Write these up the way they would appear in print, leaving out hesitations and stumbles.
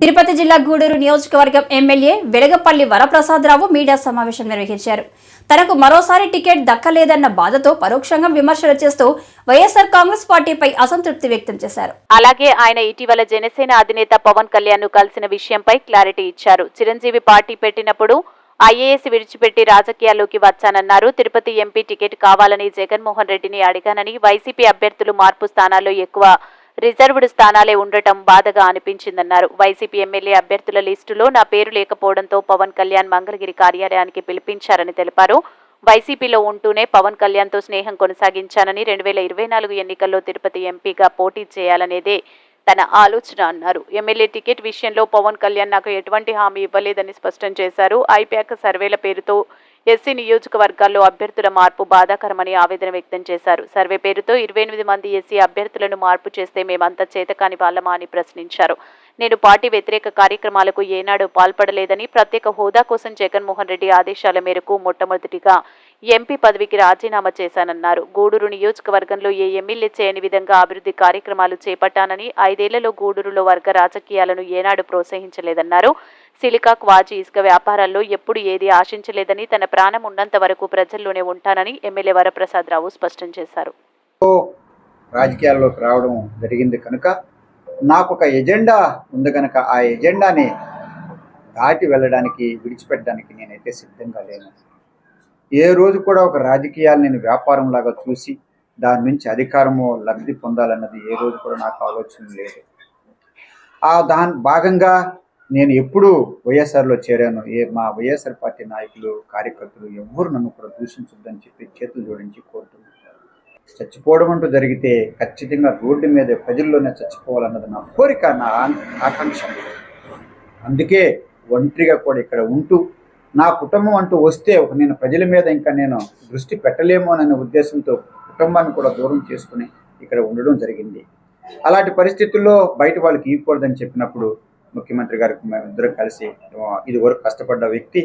తిరుపతి జిల్లా గూడూరు నియోజకవర్గం MLA Velagapalli Varaprasad Rao media సమావేశం నిర్వహించారు. తనకు మరోసారి టికెట్ దక్కలేదన్న బాధతో పరోక్షంగా విమర్శలు చేస్తూ వైఎస్ఆర్ కాంగ్రెస్ పార్టీపై అసంతృప్తి వ్యక్తం చేశారు. అలాగే ఆయన ఇటీవల జనసేన అధినేత పవన్ కళ్యాణ్ ను కలిసిన విషయంపై క్లారిటీ ఇచ్చారు. చిరంజీవి పార్టీ పెట్టినప్పుడు ఐఏఎస్ విడిచిపెట్టి రాజకీయాల్లోకి వచ్చానన్నారు. తిరుపతి ఎంపీ టికెట్ కావాలని జగన్మోహన్ రెడ్డిని అడిగానని, వైసీపీ అభ్యర్థులు మార్పు స్థానాల్లో ఎక్కువ రిజర్వ్డ్ స్థానాలే ఉండటం బాధగా అనిపించిందన్నారు. వైసీపీ ఎమ్మెల్యే అభ్యర్థుల లిస్టులో నా పేరు లేకపోవడంతో పవన్ కళ్యాణ్ మంగళగిరి కార్యాలయానికి పిలిపించారని తెలిపారు. వైసీపీలో ఉంటూనే పవన్ కళ్యాణ్తో స్నేహం కొనసాగించానని, 2024 ఎన్నికల్లో తిరుపతి ఎంపీగా పోటీ చేయాలనేదే తన ఆలోచన అన్నారు. ఎమ్మెల్యే టికెట్ విషయంలో పవన్ కళ్యాణ్ నాకు ఎటువంటి హామీ ఇవ్వలేదని స్పష్టం చేశారు. ఐప్యాక్ సర్వేల పేరుతో ఎస్సీ నియోజకవర్గాల్లో అభ్యర్థుల మార్పు బాధాకరమని ఆవేదన వ్యక్తం చేశారు. సర్వే పేరుతో 28 మంది ఎస్సీ అభ్యర్థులను మార్పు చేస్తే మేమంతా చేతకాని వాళ్ళమా అని ప్రశ్నించారు. నేను పార్టీ వ్యతిరేక కార్యక్రమాలకు ఏనాడు పాల్పడలేదని, ప్రత్యేక హోదా కోసం జగన్మోహన్ రెడ్డి ఆదేశాల మేరకు మొట్టమొదటిగా ఎంపీ పదవికి రాజీనామా చేశానన్నారు. గూడూరు నియోజకవర్గంలో ఏ ఎమ్మెల్యే చేయని విధంగా అభివృద్ధి కార్యక్రమాలు చేపట్టానని, 5 ఏళ్లలో గూడూరులో వర్గ రాజకీయాలను ఏనాడు ప్రోత్సహించలేదన్నారు. సిలికా క్వాజీ ఇసుక వ్యాపారాల్లో ఎప్పుడు ఏది ఆశించలేదని, తన ప్రాణం ఉన్నంత వరకు ప్రజల్లోనే ఉంటానని ఎమ్మెల్యే వరప్రసాదరావు స్పష్టం చేశారు. రాజకీయాల్లోకి రావడం జరిగింది కనుక నాకు ఒక ఎజెండా ఉంది కనుక ఆ ఎజెండాని దాటి వెళ్ళడానికి, విడిచిపెట్టడానికి నేనైతే సిద్ధంగా లేను. ఏ రోజు కూడా ఒక రాజకీయాలు నేను వ్యాపారం లాగా చూసి దాని నుంచి అధికారము లబ్ధి పొందాలన్నది ఏ రోజు కూడా నాకు ఆలోచన లేదు. దాని భాగంగా నేను ఎప్పుడు వైఎస్ఆర్లో చేరాను. మా వైఎస్ఆర్ పార్టీ నాయకులు, కార్యకర్తలు ఎవ్వరు నన్ను కూడా దూషించొద్దని చెప్పి చేతులు జోడించి కోరుతున్నాను. చచ్చిపోవడం అంటూ జరిగితే ఖచ్చితంగా రోడ్డు మీద ప్రజల్లోనే చచ్చిపోవాలన్నది నా కోరిక, నా ఆకాంక్ష. అందుకే ఒంటరిగా కూడా ఇక్కడ ఉంటూ నా కుటుంబం అంటూ వస్తే నేను ప్రజల మీద ఇంకా నేను దృష్టి పెట్టలేమో అనే ఉద్దేశంతో కుటుంబాన్ని కూడా దూరం చేసుకుని ఇక్కడ ఉండడం జరిగింది. అలాంటి పరిస్థితుల్లో బయట వాళ్ళకి ఇవ్వకూడదని చెప్పినప్పుడు ముఖ్యమంత్రి గారికి మేమిద్దరం కలిసి ఇదివరకు కష్టపడ్డ వ్యక్తి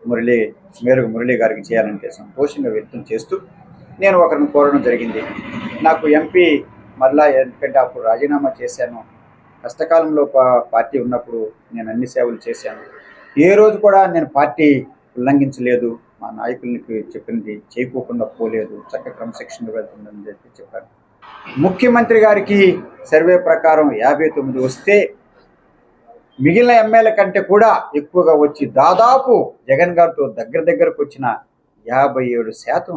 మురళీ గారికి చేయాలంటే సంతోషంగా వ్యక్తం చేస్తూ నేను ఒకరిని కోరడం జరిగింది. నాకు ఎంపీ మళ్ళా ఎందుకంటే అప్పుడు రాజీనామా చేశాను. కష్టకాలంలో పార్టీ ఉన్నప్పుడు నేను అన్ని సేవలు చేశాను. ఏ రోజు కూడా నేను పార్టీ ఉల్లంఘించలేదు. మా నాయకులకి చెప్పింది చేయకోకుండా పోలేదు. చక్క క్రమశిక్షణగా వెళ్తుందని చెప్పాను. ముఖ్యమంత్రి గారికి సర్వే ప్రకారం 59 వస్తే మిగిలిన ఎమ్మెల్యే కంటే కూడా ఎక్కువగా వచ్చి దాదాపు జగన్ గారితో దగ్గరకు వచ్చిన 57%